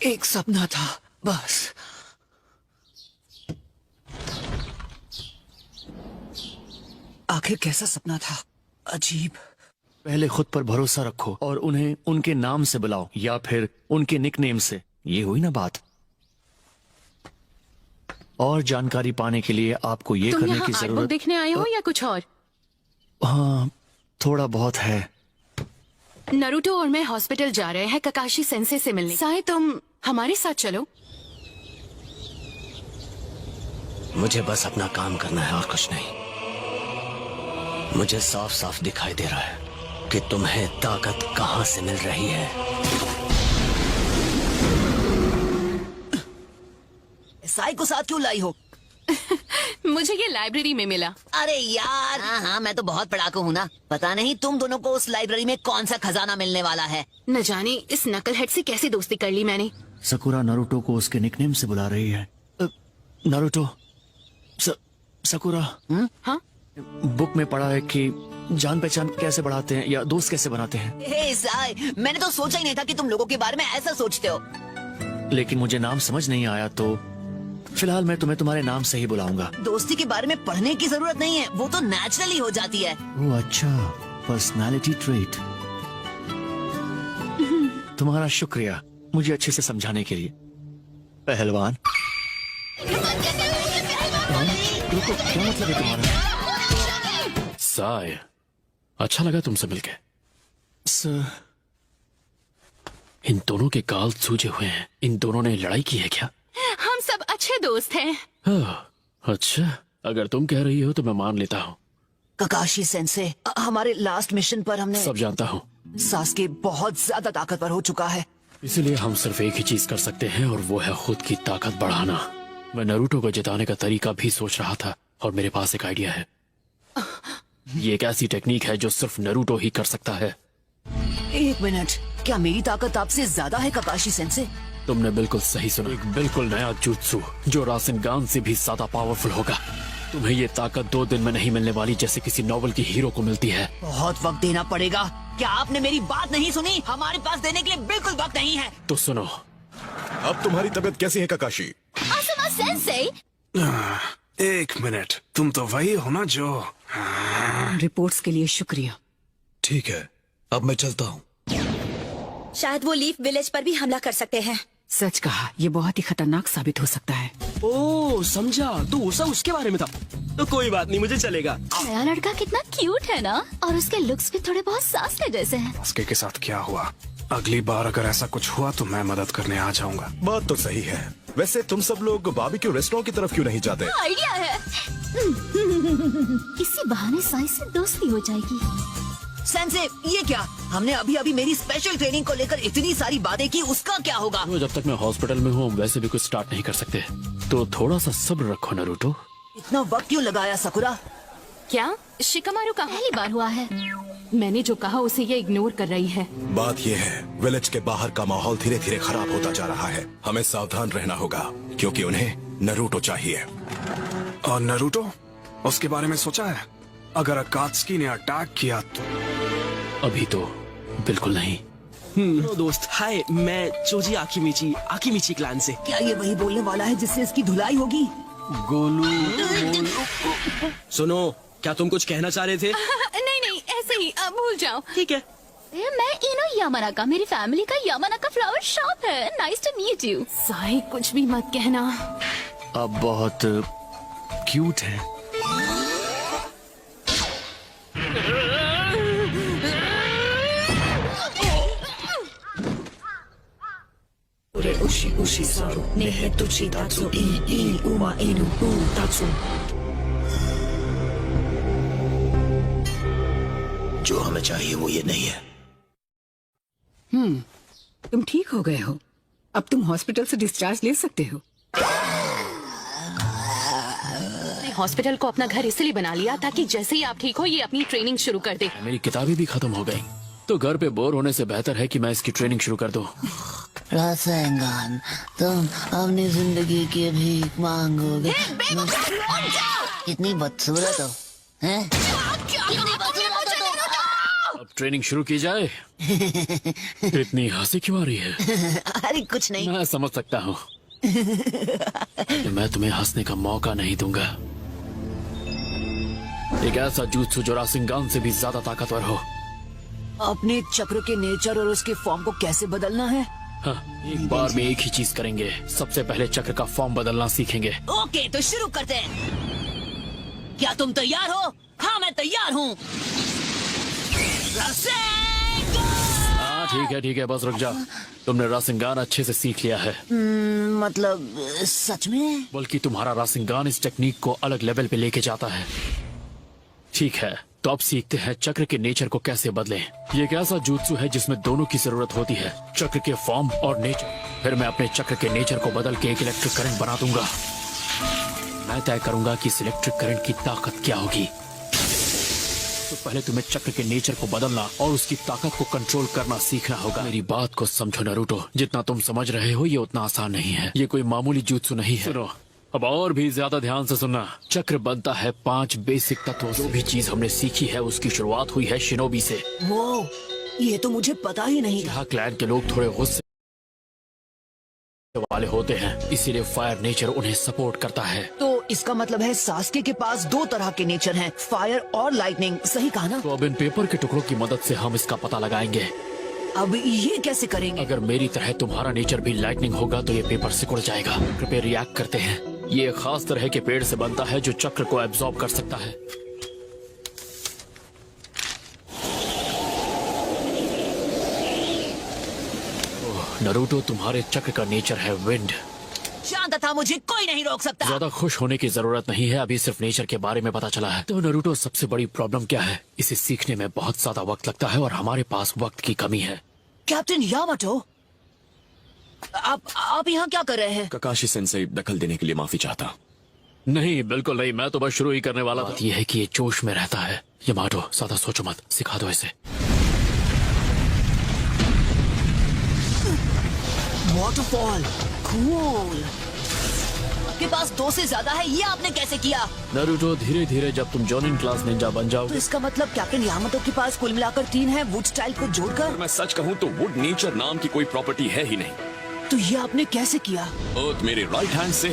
एक सपना था बस। आखिर कैसा सपना था? अजीब। पहले खुद पर भरोसा रखो और उन्हें उनके नाम से बुलाओ या फिर उनके निकनेम से। ये हुई ना बात। और जानकारी पाने के लिए आपको ये तुम करने यहाँ की आर्ट बुक जरूरत। देखने आए हो या कुछ और? हाँ, थोड़ा बहुत है। नरूटो और मैं हॉस्पिटल जा रहे हैं ककाशी सेंसे से मिलने। साए तुम हमारे साथ चलो। मुझे बस अपना काम करना है और कुछ नहीं। मुझे साफ साफ दिखाई दे रहा है कि तुम्हें ताकत कहां से मिल रही है। साई को साथ क्यों लाई हो? मुझे ये लाइब्रेरी में मिला। अरे यार, हाँ, मैं तो बहुत पढ़ाकू हूँ ना। पता नहीं तुम दोनों को उस लाइब्रेरी में कौन सा खजाना मिलने वाला है। न जाने इस नकलहेड से कैसे दोस्ती कर ली मैंने। सकुरा नारुतो को उसके निकनेम से बुला रही है। Naruto, sakura. हाँ, बुक में पढ़ा है कि जान पहचान कैसे बढ़ाते हैं या दोस्त कैसे बनाते हैं। हे साई, मैंने तो सोचा ही नहीं था कि तुम लोगों के बारे में ऐसा सोचते हो। लेकिन मुझे नाम समझ नहीं आया तो फिलहाल मैं तुम्हें तुम्हारे नाम से ही बुलाऊंगा। दोस्ती के बारे में पढ़ने की जरूरत नहीं है, वो तो नेचुरली हो जाती है। ओह अच्छा, पर्सनालिटी ट्रेट। तुम्हारा शुक्रिया मुझे अच्छे से समझाने के लिए, पहलवान। रुको, क्या मतलब है तुम्हारा? साय, अच्छा लगा तुमसे मिलके। सर, इन दोनों के गाल सूजे हुए हैं। इन दोनों ने लड़ाई की है क्या? हम सब अच्छे दोस्त हैं। अच्छा, अगर तुम कह रही हो तो मैं मान लेता हूँ। ककाशी सेंसे, हमारे लास्ट मिशन पर हमने सब जानता हूँ। सास्के बहुत ज्यादा ताकतवर हो चुका है। इसीलिए हम सिर्फ एक ही चीज कर सकते हैं और वो है खुद की ताकत बढ़ाना। मैं नरूटो को जिताने का तरीका भी सोच रहा था और मेरे पास एक आइडिया है। ये एक ऐसी टेक्निक है जो सिर्फ नरूटो ही कर सकता है। एक मिनट, क्या मेरी ताकत आपसे ज्यादा है ककाशी सेंसे? तुमने बिल्कुल सही सुना। एक बिल्कुल नया जुत्सु जो रासेनगान से भी ज्यादा पावरफुल होगा। तुम्हें ये ताकत 2 दिन में नहीं मिलने वाली जैसे किसी नॉवल की हीरो को मिलती है। बहुत वक्त देना पड़ेगा। क्या आपने मेरी बात नहीं सुनी? हमारे पास देने के लिए बिल्कुल वक्त नहीं है। तो सुनो, अब तुम्हारी तबीयत कैसी है ककाशी? आसुमा सेंसे, एक मिनट, तुम तो वही हो ना जो। रिपोर्ट्स के लिए शुक्रिया। ठीक है, अब मैं चलता हूँ। शायद वो लीफ विलेज पर भी हमला कर सकते हैं। सच कहा, ये बहुत ही खतरनाक साबित हो सकता है। ओ समझा, तो उषा उसके बारे में था। तो कोई बात नहीं, मुझे चलेगा। नया लड़का कितना क्यूट है ना, और उसके लुक्स भी थोड़े बहुत सास्के जैसे हैं। सास्के के साथ क्या हुआ? अगली बार अगर ऐसा कुछ हुआ तो मैं मदद करने आ जाऊंगा। बात तो सही है। वैसे तुम सब लोग बारबेक्यू रेस्टोरेंट की तरफ क्यों नहीं जाते? आइडिया है। इसी बहाने साई से दोस्ती हो जाएगी। सेंसे, ये क्या? हमने अभी अभी मेरी स्पेशल ट्रेनिंग को लेकर इतनी सारी बातें की, उसका क्या होगा? तो जब तक मैं हॉस्पिटल में हूँ वैसे भी कुछ स्टार्ट नहीं कर सकते, तो थोड़ा सा सब्र रखो नरूटो। इतना वक्त क्यों लगाया सकुरा? क्या शिकामारू का पहली बार हुआ है। मैंने जो कहा उसे ये इग्नोर कर रही है। बात ये है, विलेज के बाहर का माहौल धीरे धीरे खराब होता जा रहा है। हमें सावधान रहना होगा क्योंकि उन्हें नरूटो चाहिए। और नरूटो, उसके बारे में सोचा है? अगर अकात्सुकी ने अटैक किया तो? अभी तो बिल्कुल नहीं। दोस्त, हाय, मैं चोजी आकिमिची क्लान से। क्या ये वही बोलने वाला है जिससे इसकी धुलाई होगी? गोलू, सुनो, क्या तुम कुछ कहना चाह रहे थे? नहीं, ऐसे ही भूल जाओ। ठीक है। मैं इनो यामानाका, मेरी फैमिली का यामानाका फ्लावर शॉप है। Nice to meet you. Sai कुछ भी मत कहना। अब बहुत क्यूट है। जो हमें चाहिए वो ये नहीं है। तुम ठीक हो गए हो, अब तुम हॉस्पिटल से डिस्चार्ज ले सकते हो। हॉस्पिटल को अपना घर इसलिए बना लिया ताकि जैसे ही आप ठीक हो ये अपनी ट्रेनिंग शुरू कर दे। मेरी किताबें भी खत्म हो गई, तो घर पे बोर होने से बेहतर है कि मैं इसकी ट्रेनिंग शुरू कर दूं। रासेंगान, तुम अपनी जिंदगी की भीख मांगोगे। कितनी बदसूरत हो, हैं? अब ट्रेनिंग शुरू की जाए। इतनी हंसी क्यों आ रही है? अरे कुछ नहीं। मैं समझ सकता हूँ। मैं तुम्हें हंसने का मौका नहीं दूंगा। एक ऐसा jutsu जो रासिंगान से भी ज्यादा ताकतवर हो। अपने चक्र के नेचर और उसके फॉर्म को कैसे बदलना है? हाँ, एक बार में एक ही चीज करेंगे। सबसे पहले चक्र का फॉर्म बदलना सीखेंगे। ओके, तो शुरू करते हैं। क्या तुम तैयार हो? हाँ, मैं तैयार हूँ। हाँ ठीक है, बस रुक जा। तुमने रासिंगान अच्छे से सीख लिया है। मतलब सच में? बल्कि तुम्हारा रासिंगान इस टेक्निक को अलग लेवल पे लेके जाता है। ठीक है, तो अब सीखते हैं चक्र के नेचर को कैसे बदलें। ये एक ऐसा जुत्सु है जिसमें दोनों की जरूरत होती है, चक्र के फॉर्म और नेचर। फिर मैं अपने चक्र के नेचर को बदल के एक इलेक्ट्रिक करंट बना दूंगा। मैं तय करूंगा कि इस इलेक्ट्रिक करंट की ताकत क्या होगी। तो पहले तुम्हें चक्र के नेचर को बदलना और उसकी ताकत को कंट्रोल करना सीखना होगा। मेरी बात को समझो नारुतो, जितना तुम समझ रहे हो ये उतना आसान नहीं है। ये कोई मामूली जुत्सु नहीं है। सुनो, अब और भी ज्यादा ध्यान से सुनना। चक्र बनता है 5 बेसिक तत्वों से। जो भी चीज हमने सीखी है उसकी शुरुआत हुई है शिनोबी से। वो, ये तो मुझे पता ही नहीं था। यहाँ क्लैन के लोग थोड़े गुस्से वाले होते हैं, इसीलिए फायर नेचर उन्हें सपोर्ट करता है। तो इसका मतलब है सास्के के पास 2 तरह के नेचर हैं, फायर और लाइटनिंग। सही कहा ना? तो अब इन पेपर के टुकड़ों की मदद से हम इसका पता लगाएंगे। अब ये कैसे करेंगे? अगर मेरी तरह तुम्हारा नेचर भी लाइटनिंग होगा तो ये पेपर सिकुड़ जाएगा। कृपया रिएक्ट करते हैं। ये एक खास तरह के पेड़ से बनता है जो चक्र को एब्जॉर्ब कर सकता है। नारुतो, तुम्हारे चक्र का नेचर है विंड। शांत था, मुझे कोई नहीं रोक सकता। ज्यादा खुश होने की जरूरत नहीं है, अभी सिर्फ नेचर के बारे में पता चला है। तो नारुतो, सबसे बड़ी प्रॉब्लम क्या है? इसे सीखने में बहुत ज्यादा वक्त लगता है और हमारे पास वक्त की कमी है। कैप्टन यामाटो, आप यहाँ क्या कर रहे हैं? ककाशी सेंसेई दखल देने के लिए माफी चाहता। नहीं, बिल्कुल नहीं, मैं तो बस शुरू ही करने वाला था। ये है कि ये जोश में रहता है। यामाटो, ज्यादा सोचो मत, सिखा दो इसे। Waterfall, cool. आपके पास 2 से ज्यादा है, ये आपने कैसे किया? नारुतो, धीरे धीरे जब तुम जॉनिन क्लास निंजा बन तो जाओगे। इसका मतलब कैप्टन यामाटो के पास कुल मिलाकर 3 है, वुड स्टाइल को जोड़कर। मैं सच कहूँ तो वुड नेचर नाम की कोई प्रॉपर्टी है ही नहीं। तो ये आपने कैसे किया? अर्थ मेरे राइट हैंड से